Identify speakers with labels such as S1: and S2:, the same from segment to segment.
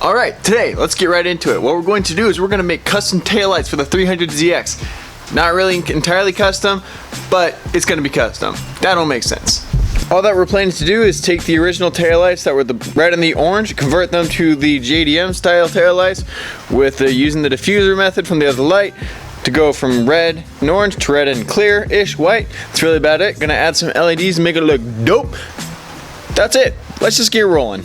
S1: Alright, today, let's get right into it. What we're going to do is we're going to make custom taillights for the 300ZX. Not really entirely custom, but it's going to be custom. That'll make sense. All that we're planning to do is take the original taillights that were the red and the orange, convert them to the JDM style taillights with using the diffuser method from the other light to go from red and orange to red and clear-ish white. That's really about it. Gonna add some LEDs and make it look dope. That's it. Let's just get rolling.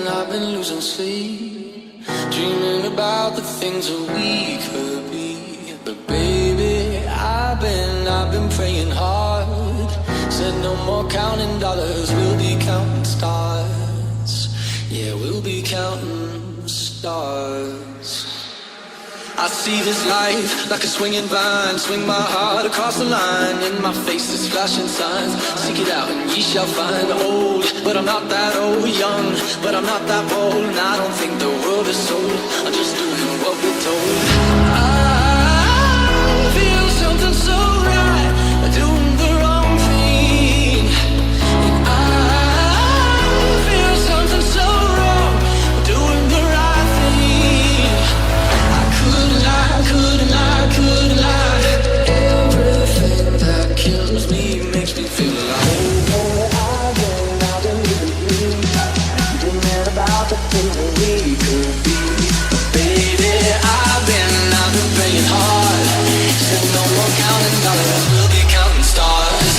S2: I've been losing sleep, dreaming about the things that we could be. But baby, I've been praying hard. Said no more counting dollars, we'll be counting stars. Yeah, we'll be counting stars. I see this life like a swinging vine, swing my heart across the line. In my face is flashing signs, seek it out and ye shall find. Old, but I'm not that old. Young, but I'm not that bold. And I don't think the world is sold, I'm just doing what we're told. I feel something so right, doing the wrong thing. And I feel something so wrong, doing the right thing. I couldn't lie. Everything that kills me makes me feel alive. I've been living dreaming about the things that we could be. Baby, I've been praying hard. Said no more counting dollars, we'll be counting stars.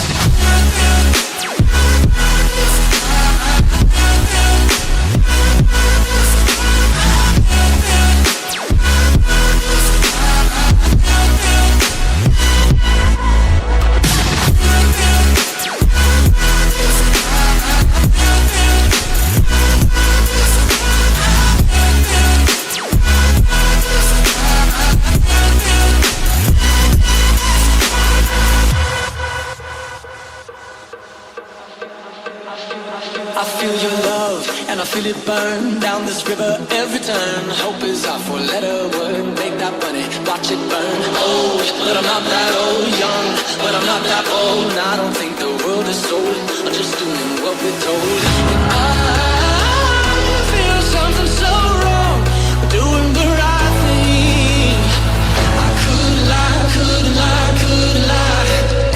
S2: I feel your love, and I feel it burn down this river every turn. Hope is our four-letter word. Make that money, watch it burn. Old, but I'm not that old. Young, but I'm not that old. And I don't think the world is sold, I'm just doing what we're told. And I feel something so wrong, doing the right thing. I couldn't lie.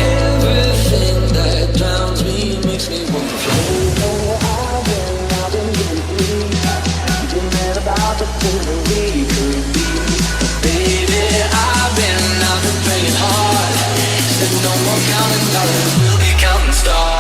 S2: Everything that drowns me makes me want to float. About the things that we could be. Baby, I've been praying hard. Said no more counting dollars, we'll be counting stars.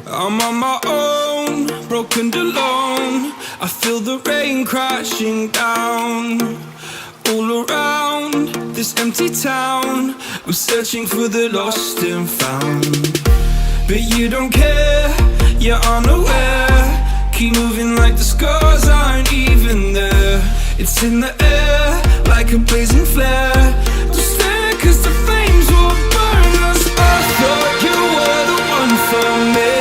S3: I'm on my own, broken and alone. I feel the rain crashing down all around this empty town. I'm searching for the lost and found, but you don't care, you're unaware. Keep moving like the scars aren't even there. It's in the air like a blazing flare. Don't stare 'cause the flames will burn us. I thought you were the one for me.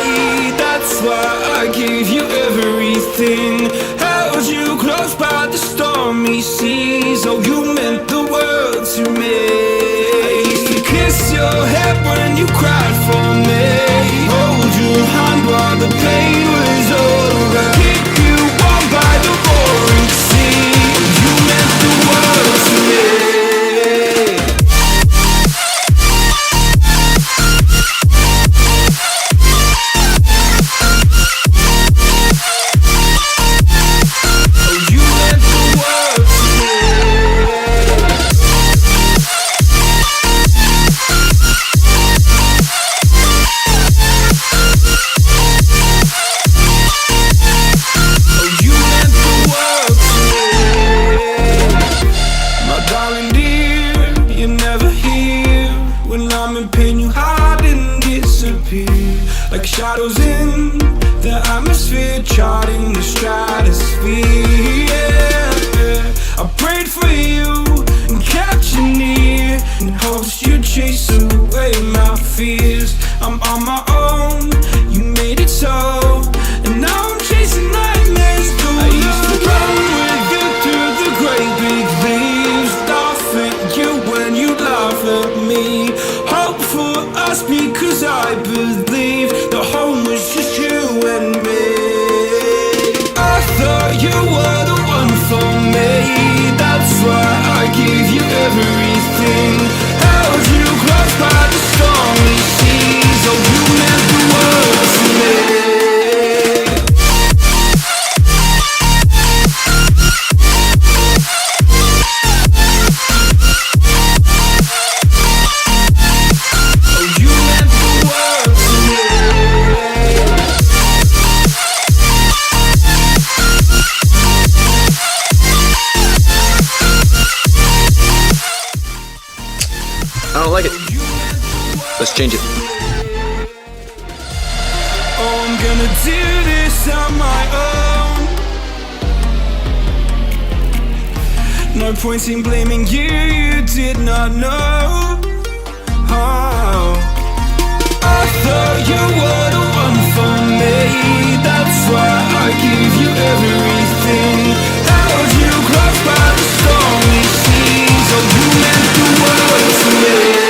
S3: That's why I gave you everything. Held you close by the stormy seas. Oh, you meant the world to me. I used to kiss your head when you cried for me. Hold your hand while the pain was over. Keep you warm by the roaring sea. Oh, you meant the world to me. You meant the world. shadows in the atmosphere, charting the stratosphere. Yeah. I prayed for you and kept you near in hopes you'd chase away my fears. I'm on my own, you made it so, and now I'm chasing nightmares too. I used to run with you through the great big leaves, laugh at you when you laugh at me. Hope for us because I believe the home was just you and me. I thought you were the one for me, that's why I gave you everything. Held you close by the stormy seas, oh you meant the world to me.
S1: I don't like it. Let's change it.
S3: Oh, I'm gonna do this on my own. No point in blaming you, you did not know. Oh, I thought you were the one for me, that's why I gave you everything. Held you close by the stormy seas, oh you meant the world to me.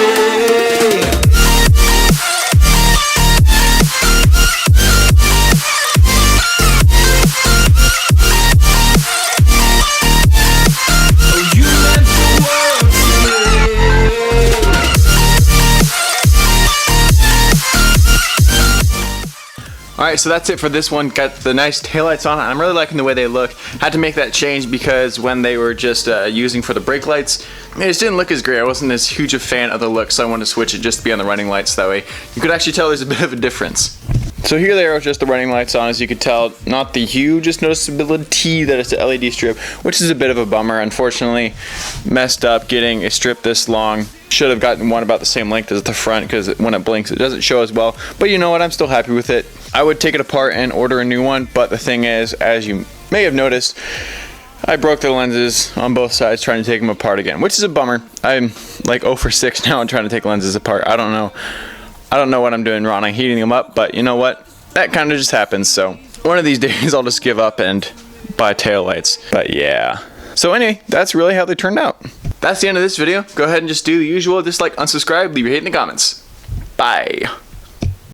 S1: Alright, so that's it for this one. Got the nice taillights on it. I'm really liking the way they look. Had to make that change because when they were just using for the brake lights, it just didn't look as great. I wasn't as huge a fan of the look, so I wanted to switch it just to be on the running lights. That way you could actually tell there's a bit of a difference. So here they are with just the running lights on. As you could tell, not the hugest noticeability that it's an LED strip, which is a bit of a bummer. Unfortunately, messed up getting a strip this long. Should have gotten one about the same length as the front because when it blinks it doesn't show as well. But you know what, I'm still happy with it. I would take it apart and order a new one, but the thing is, as you may have noticed, I broke the lenses on both sides trying to take them apart again, which is a bummer. I'm like 0 for 6 now on trying to take lenses apart. I don't know what I'm doing wrong. I'm heating them up, but you know what? That kind of just happens. So one of these days I'll just give up and buy taillights. But yeah. So anyway, that's really how they turned out. That's the end of this video. Go ahead and just do the usual. Dislike, unsubscribe, leave your hate in the comments. Bye.